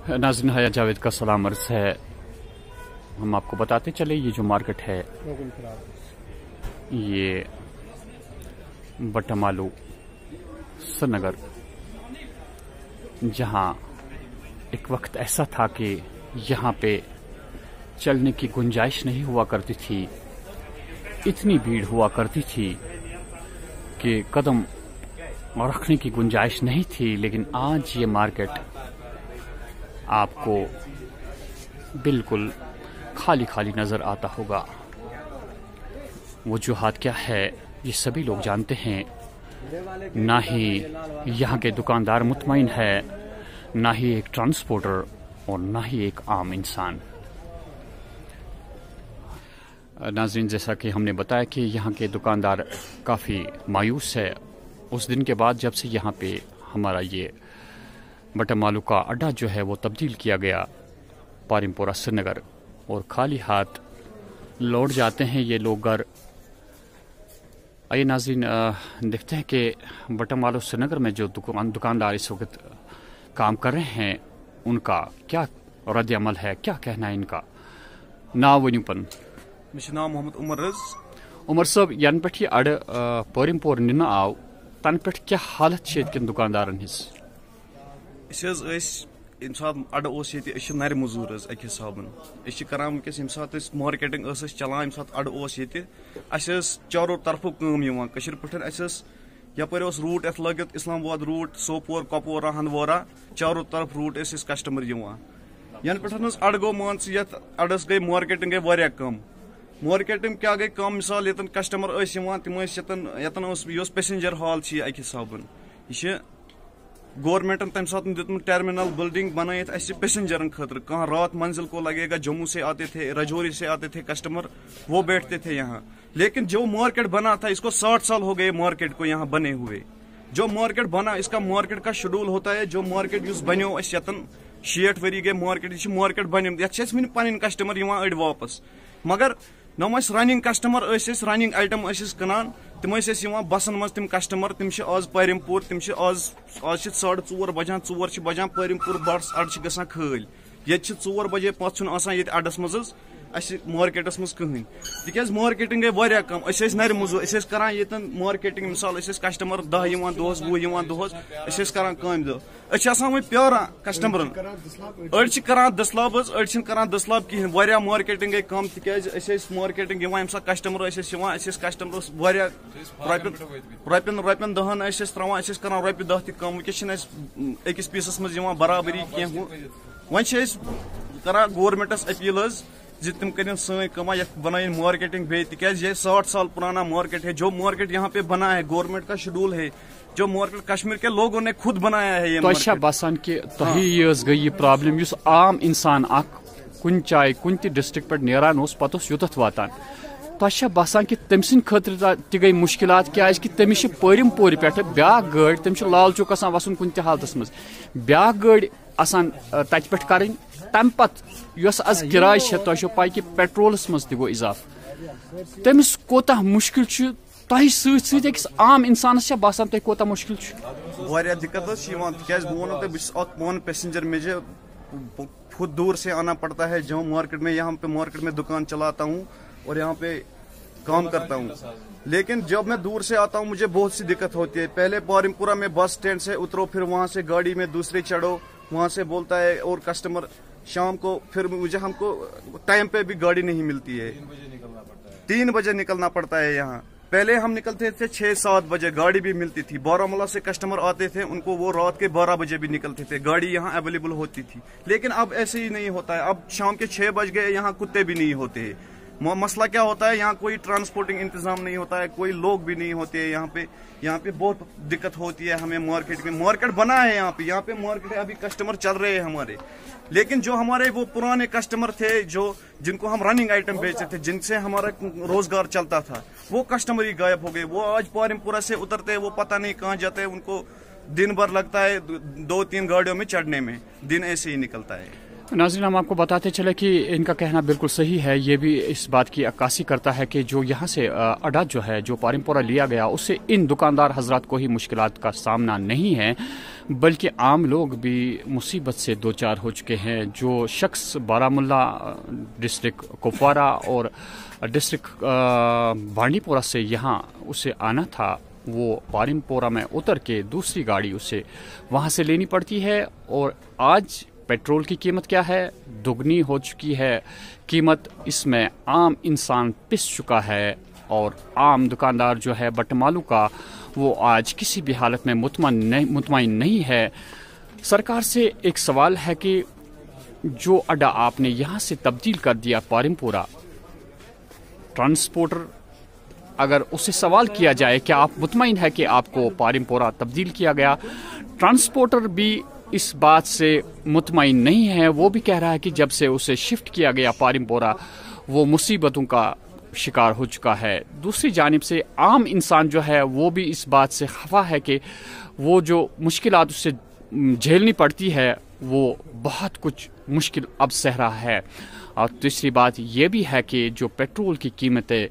नाज़रीन, हया जावेद का सलाम अर्ज़ है। हम आपको बताते चले, ये जो मार्केट है ये बटमालू श्रीनगर, जहां एक वक्त ऐसा था कि यहाँ पे चलने की गुंजाइश नहीं हुआ करती थी, इतनी भीड़ हुआ करती थी कि कदम रखने की गुंजाइश नहीं थी। लेकिन आज ये मार्केट आपको बिल्कुल खाली खाली नजर आता होगा। वजूहात क्या है ये सभी लोग जानते हैं। ना ही यहाँ के दुकानदार मुतमईन है, ना ही एक ट्रांसपोर्टर और ना ही एक आम इंसान। नाज़रीन, जैसा कि हमने बताया कि यहाँ के दुकानदार काफ़ी मायूस है उस दिन के बाद जब से यहाँ पे हमारा ये बटमालू का अड्डा जो है वो तब्दील किया गया पारिमपोरा श्रीनगर, और खाली हाथ लौट जाते हैं ये लोग घर। आइए नाज़रीन, देखते हैं कि बटमालू श्रीनगर में जो दुकानदार इस वक्त काम कर रहे हैं उनका क्या रद्द अमल है, क्या कहना है इनका। नाव वनु पन नाम मोहम्मद उमर रज। उमर साहब, यन पे अड़ पारिमपोर निन आव तन पे क्या हालत ये दुकानदारन हिस? यम सात अड नर मजूर अक हिसाबन करान वनकस यम सात मार्केटिंग चलान, यम सात अड चारों तरफों कम पे यपर रूट ये लगित इस्लामाबाद रूट, सोपोर, कपवारा, हंदवारा, चारों तरफ रूट कस्टमर यन पे अड गो मान अडस गई मार्केटिंग गई वारिया कम। मार्केटिंग क्या गई कम, मिसाल यतन कस्टमर तम यतन पैसेंजर हॉल अक हिसाबन यह गवर्नमेंटन तम सात दितमुत टर्मिनल बिल्डिंग बनाइथ पैसेंजरन खतर। कहाँ रात मंजिल को लगेगा, जम्मू से आते थे, राजौरी से आते थे कस्टमर, वो बैठते थे यहाँ। लेकिन जो मार्केट बना था, इसको 60 साल हो गए मार्केट को यहाँ बने हुए। जो मार्केट बना, इसका मार्केट का शेड्यूल होता है। जो मार्केट बनो यतन 60 वरी गए मार्केट बन वन पन कस्टमर अड़ वापस, मगर नम रनिंग कस्टमर रनिंग आइटम कनान, तम बसन मज तम कस्टमर, तम आज पारिमपुर, तम आज 4:30 बजान 4 बजान पारिमपुर बट्स अड़ ग खल। ये 4 बजे पे ये अड्डस मज मार्केटस मज कहें, तिक मार्केटिंग गई वारिया कम। नर मजूर करान ये मार्केटिंग, मिसाल कस्टमर 10 दोहस 20 दोहस करान काम दह वो प्यारान कस्टमरन। अड़ करान दसलाब, अड़ करान दसलाब कहें। वारिया मार्केटिंग गई कम, तिक मार्केटिंग यम सा कस्टमर कस्टमर रुपयन 10 त्रावान, करान रुपये 10 कम। वनकस अकिस पीसस मज बराबरी कह। वन करान गवर्नमेंटस अपील तम कर समा बनाइन मार्केटिंग बे, तिक 60 साल पुराना मार्केट है। जो मार्केट यहाँ पे बना है गवर्नमेंट का शेड्यूल है, जो मार्केट कश्मीर के लोगों ने खुद बनाया है। ये बसान कि गई प्रॉब्लम आम इंसान कुन चाय कुन डिस्ट्रिक्ट पे नेरान पत युत वातान, बसान कि तम सद खतर गई मुश्किलात क्या कि तमिस पारिमपोर पे ब्या गाड़, तम लाल चौक वसन कुन हालत मज, ब्या गाड़ तत पे कर तम पत आज किराय तुम पाई कि पेट्रोलस मज गो इजाफ, तमिस कोता मुश्किल तकिस आम इंसानस बसान तुम कोता मुश्किल वारिया दिक्कत बह वो पान पैसेंजर मुझे खुद दूर से आना पड़ता है। जो मार्केट में यहाँ पे मार्केट में दुकान चलाता हूँ और यहाँ पे काम करता हूँ, लेकिन जब मैं दूर से आता हूँ मुझे बहुत सी दिक्कत होती है। पहले पारिमपुरा में बस स्टैंड से उतरो, फिर वहाँ से गाड़ी में दूसरी चढ़ो, वहाँ से बोलता है और कस्टमर शाम को, फिर मुझे हमको टाइम पे भी गाड़ी नहीं मिलती है। 3 बजे निकलना पड़ता है यहाँ। पहले हम निकलते थे 6-7 बजे, गाड़ी भी मिलती थी। बारामूला से कस्टमर आते थे, उनको वो रात के 12 बजे भी निकलते थे, गाड़ी यहाँ अवेलेबल होती थी। लेकिन अब ऐसे ही नहीं होता है। अब शाम के 6 बज गए, यहाँ कुत्ते भी नहीं होते हैं। मसला क्या होता है, यहाँ कोई ट्रांसपोर्टिंग इंतजाम नहीं होता है, कोई लोग भी नहीं होते हैं यहाँ पे बहुत दिक्कत होती है हमें। मार्केट में मार्केट बना है यहाँ पे मार्केट है, अभी कस्टमर चल रहे हैं हमारे। लेकिन जो हमारे वो पुराने कस्टमर थे, जो जिनको हम रनिंग आइटम बेचते थे, जिनसे हमारा रोजगार चलता था, वो कस्टमर ही गायब हो गए। वो आज पारिमपुरा से उतरते हैं, वो पता नहीं कहाँ जाते हैं। उनको दिन भर लगता है 2-3 गाड़ियों में चढ़ने में, दिन ऐसे ही निकलता है। नाज़रीन, हम आपको बताते चले कि इनका कहना बिल्कुल सही है। ये भी इस बात की अक्कासी करता है कि जो यहाँ से अड्डा जो है, जो पारिमपोरा लिया गया, उससे इन दुकानदार हजरात को ही मुश्किलात का सामना नहीं है, बल्कि आम लोग भी मुसीबत से दो चार हो चुके हैं। जो शख्स बारामुल्ला डिस्ट्रिक्ट कुपवारा और डिस्ट्रिक्ट बांडीपोरा से यहाँ उसे आना था, वो पारिमपोरा में उतर के दूसरी गाड़ी उसे वहाँ से लेनी पड़ती है। और आज पेट्रोल की कीमत क्या है? दुगनी हो चुकी है कीमत। इसमें आम इंसान पिस चुका है और आम दुकानदार जो है बटमालू का, वो आज किसी भी हालत में मुतमईन नहीं है। सरकार से एक सवाल है कि जो अड्डा आपने यहाँ से तब्दील कर दिया पारिमपोरा, ट्रांसपोर्टर अगर उससे सवाल किया जाए क्या आप मुतमईन है कि आपको पारिमपोरा तब्दील किया गया, ट्रांसपोर्टर भी इस बात से मुतमईन नहीं है। वो भी कह रहा है कि जब से उसे शिफ्ट किया गया पारिमपोरा, वो मुसीबतों का शिकार हो चुका है। दूसरी जानिब से आम इंसान जो है वो भी इस बात से खफा है कि वो जो मुश्किलात उससे झेलनी पड़ती है, वो बहुत कुछ मुश्किल अब सह रहा है। और तीसरी बात ये भी है कि जो पेट्रोल की कीमतें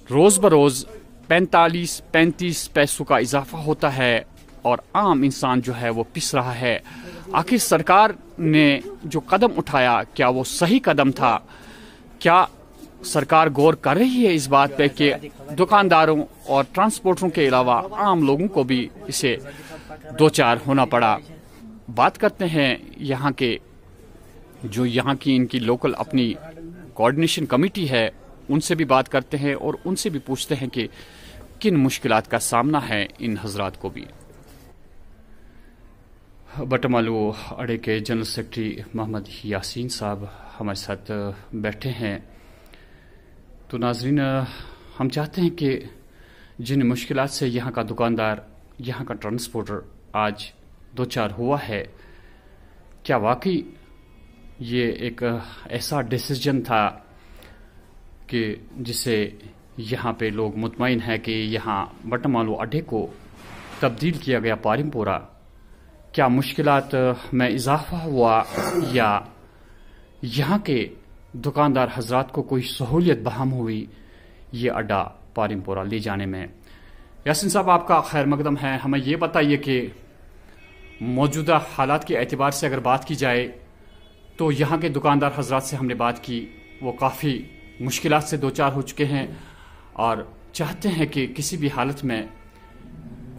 रोज़ बरोज़ 45-35 पैसों का इजाफा होता है और आम इंसान जो है वो पिस रहा है। आखिर सरकार ने जो कदम उठाया, क्या वो सही कदम था? क्या सरकार गौर कर रही है इस बात पे कि दुकानदारों और ट्रांसपोर्टरों के अलावा आम लोगों को भी इसे दो चार होना पड़ा? बात करते हैं यहाँ के जो यहाँ की इनकी लोकल अपनी कोऑर्डिनेशन कमेटी है, उनसे भी बात करते हैं और उनसे भी पूछते हैं कि किन मुश्किलात का सामना है इन हजरात को भी। बटमालू अड्डे के जनरल सेक्रेटरी मोहम्मद यासीन साहब हमारे साथ बैठे हैं। तो नाजरीन, हम चाहते हैं कि जिन मुश्किलात से यहाँ का दुकानदार, यहाँ का ट्रांसपोर्टर आज दो चार हुआ है, क्या वाकई ये एक ऐसा डिसीजन था कि जिससे यहाँ पे लोग मुतमईन है कि यहाँ बटमालू अड्डे को तब्दील किया गया पारिमपोरा? क्या मुश्किलात में इजाफा हुआ या यहाँ के दुकानदार हजरात को कोई सहूलियत बहाम हुई ये अड्डा पारिमपोरा ले जाने में? यासीन साहब, आपका खैर मकदम है। हमें ये बताइए कि मौजूदा हालात के एतबार से अगर बात की जाए तो यहाँ के दुकानदार हजरात से हमने बात की, वो काफ़ी मुश्किलात से दो चार हो चुके हैं और चाहते हैं कि किसी भी हालत में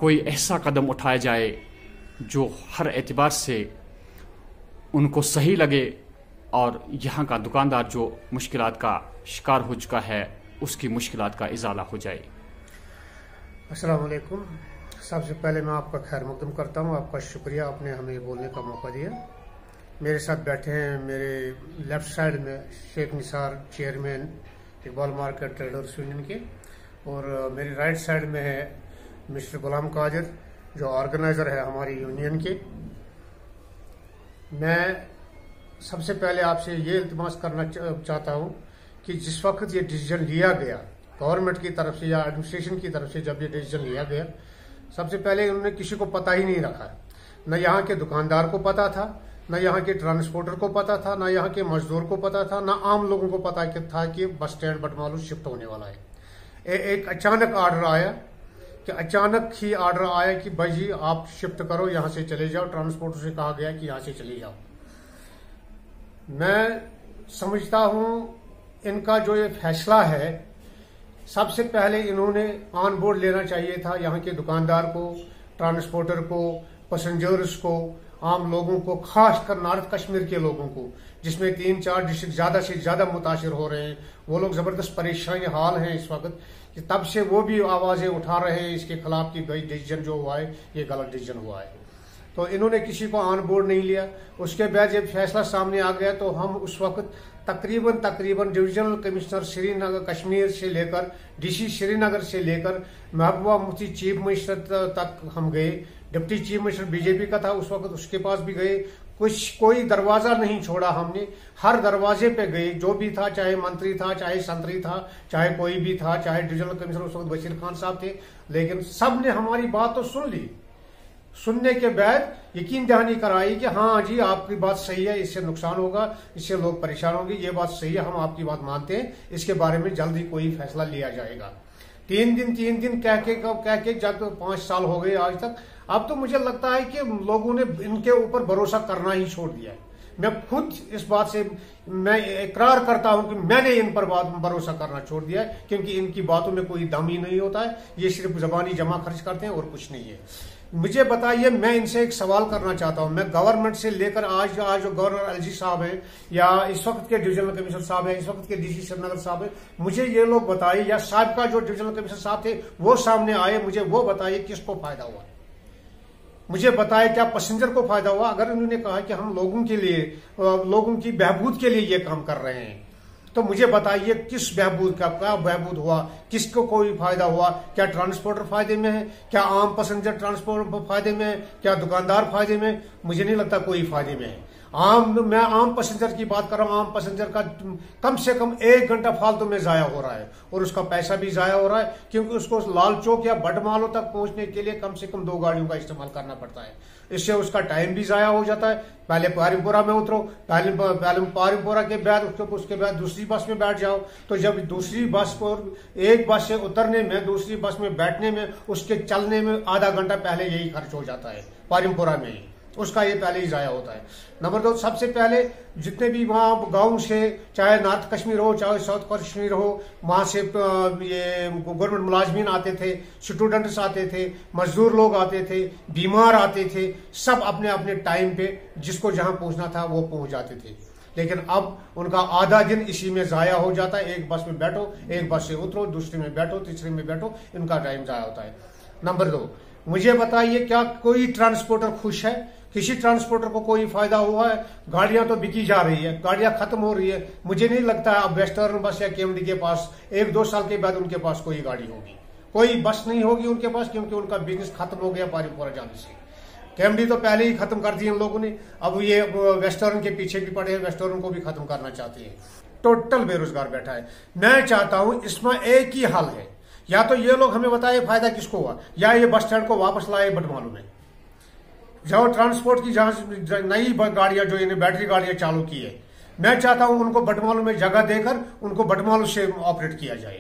कोई ऐसा कदम उठाया जाए जो हर एतबार से उनको सही लगे और यहाँ का दुकानदार जो मुश्किलात का शिकार हो चुका है उसकी मुश्किलात का इजाला हो जाए। अस्सलाम वालेकुम। सबसे पहले मैं आपका खैर मकदम करता हूँ। आपका शुक्रिया, आपने हमें बोलने का मौका दिया। मेरे साथ बैठे हैं मेरे लेफ्ट साइड में Sheikh Nisar, chairman Iqbal market traders union के, और मेरी राइट साइड में है मिस्टर गुलाम कादिर जो ऑर्गेनाइजर है हमारी यूनियन के। मैं सबसे पहले आपसे ये इल्तिमास करना चाहता हूँ कि जिस वक्त ये डिसीजन लिया गया गवर्नमेंट की तरफ से या एडमिनिस्ट्रेशन की तरफ से, जब ये डिसीजन लिया गया, सबसे पहले उन्होंने किसी को पता ही नहीं रखा। न यहाँ के दुकानदार को पता था, न यहाँ के ट्रांसपोर्टर को पता था, न यहाँ के मजदूर को पता था, न आम लोगों को पता था कि बस स्टैंड बटमालू शिफ्ट होने वाला है। एक अचानक ऑर्डर आया कि अचानक ही ऑर्डर आया कि भाई जी आप शिफ्ट करो, यहाँ से चले जाओ। ट्रांसपोर्टर से कहा गया कि यहाँ से चले जाओ। मैं समझता हूँ इनका जो ये फैसला है, सबसे पहले इन्होंने ऑन बोर्ड लेना चाहिए था यहाँ के दुकानदार को, ट्रांसपोर्टर को, पैसेंजर्स को, आम लोगों को, खासकर नॉर्थ कश्मीर के लोगों को, जिसमें 3-4 डिस्ट्रिक्ट ज्यादा से ज्यादा मुतासिर हो रहे हैं। वो लोग जबरदस्त परेशानी हाल हैं इस वक्त कि तब से वो भी आवाजें उठा रहे हैं इसके खिलाफ कि भाई डिसीजन जो हुआ है ये गलत डिसीजन हुआ है। तो इन्होंने किसी को ऑन बोर्ड नहीं लिया। उसके बाद जब फैसला सामने आ गया तो हम उस वक्त तकरीबन डिविजनल कमिश्नर श्रीनगर कश्मीर से लेकर डीसी श्रीनगर से लेकर महबूबा मुफ्ती चीफ मिनिस्टर तक हम गए। डिप्टी चीफ मिनिस्टर बीजेपी का था उस वक्त, उसके पास भी गए। कोई दरवाजा नहीं छोड़ा हमने, हर दरवाजे पे गए। जो भी था, चाहे मंत्री था, चाहे संतरी था, चाहे कोई भी था, चाहे डिविजनल कमिश्नर उस वक्त बशीर खान साहब थे, लेकिन सब ने हमारी बात तो सुन ली। सुनने के बाद यकीन दहानी कराई कि हाँ जी आपकी बात सही है, इससे नुकसान होगा, इससे लोग परेशान होंगे, ये बात सही है, हम आपकी बात मानते हैं, इसके बारे में जल्दी कोई फैसला लिया जाएगा। 3 दिन कह के जब 5 साल हो गए आज तक, अब तो मुझे लगता है कि लोगों ने इनके ऊपर भरोसा करना ही छोड़ दिया है। मैं खुद इस बात से मैं इकरार करता हूं कि मैंने इन पर भरोसा करना छोड़ दिया है, क्योंकि इनकी बातों में कोई दम ही नहीं होता है, ये सिर्फ जबानी जमा खर्च करते हैं और कुछ नहीं है। मुझे बताइए, मैं इनसे एक सवाल करना चाहता हूं, मैं गवर्नमेंट से लेकर आज जो गवर्नर एलजी साहब हैं या इस वक्त के डिविजनल कमिश्नर साहब हैं, इस वक्त के डीसी श्रीनगर साहब हैं, मुझे ये लोग बताइए, या साहब का जो डिविजनल कमिश्नर साहब थे वो सामने आए, मुझे वो बताइए किसको फायदा हुआ, मुझे बताए क्या पैसेंजर को फायदा हुआ। अगर उन्होंने कहा कि हम लोगों के लिए, लोगों की बहबूद के लिए ये काम कर रहे हैं, तो मुझे बताइए किस बहबूद का क्या बहबूद हुआ, किसको कोई फायदा हुआ? क्या ट्रांसपोर्टर फायदे में है? क्या आम पैसेंजर ट्रांसपोर्ट फायदे में है? क्या दुकानदार फायदे में? मुझे नहीं लगता कोई फायदे में है। मैं आम पैसेंजर की बात कर रहा हूं, आम पैसेंजर का कम से कम 1 घंटा फालतू में जाया हो रहा है और उसका पैसा भी जाया हो रहा है, क्योंकि उसको लाल चौक या बटमालों तक पहुंचने के लिए कम से कम 2 गाड़ियों का इस्तेमाल करना पड़ता है। इससे उसका टाइम भी जाया हो जाता है। पहले पारिमपुरा में उतरो, पहले पारिमपुरा के बाद उसके बाद दूसरी बस में बैठ जाओ, तो जब दूसरी बस पर एक बस से उतरने में, दूसरी बस में बैठने में, उसके चलने में आधा घंटा पहले यही खर्च हो जाता है पारिमपुरा में ही, उसका ये पहले ही जाया होता है। नंबर 2, सबसे पहले जितने भी वहां गांव से, चाहे नॉर्थ कश्मीर हो चाहे साउथ कश्मीर हो, वहां से ये गवर्नमेंट मुलाजमीन आते थे, स्टूडेंट्स आते थे, मजदूर लोग आते थे, बीमार आते थे, सब अपने अपने टाइम पे जिसको जहां पहुंचना था वो पहुंच जाते थे। लेकिन अब उनका आधा दिन इसी में जाया हो जाता है। एक बस में बैठो, एक बस से उतरो, दूसरे में बैठो, तीसरे में बैठो, इनका टाइम जाया होता है। नंबर 2, मुझे बताइए क्या कोई ट्रांसपोर्टर खुश है? किसी ट्रांसपोर्टर को कोई फायदा हुआ है? गाड़ियां तो बिकी जा रही है, गाड़ियां खत्म हो रही है। मुझे नहीं लगता है अब वेस्टर्न बस या केएमडी के पास 1-2 साल के बाद उनके पास कोई गाड़ी होगी, कोई बस नहीं होगी उनके पास, क्योंकि उनका बिजनेस खत्म हो गया पारिमपुरा जाने से। केएमडी तो पहले ही खत्म कर दिए इन लोगों ने, अब ये वेस्टर्न के पीछे भी पड़े हैं, वेस्टर्न को भी खत्म करना चाहते हैं। टोटल बेरोजगार बैठा है। मैं चाहता हूं इसमें एक ही हल है, या तो ये लोग हमें बताए फायदा किसको हुआ, या ये बस स्टैंड को वापस लाए बटमालू में। जहां ट्रांसपोर्ट की जहां नई गाड़ियां जो इन्हें बैटरी गाड़ियां चालू की है, मैं चाहता हूं उनको बटमालू में जगह देकर उनको बटमालू से ऑपरेट किया जाए।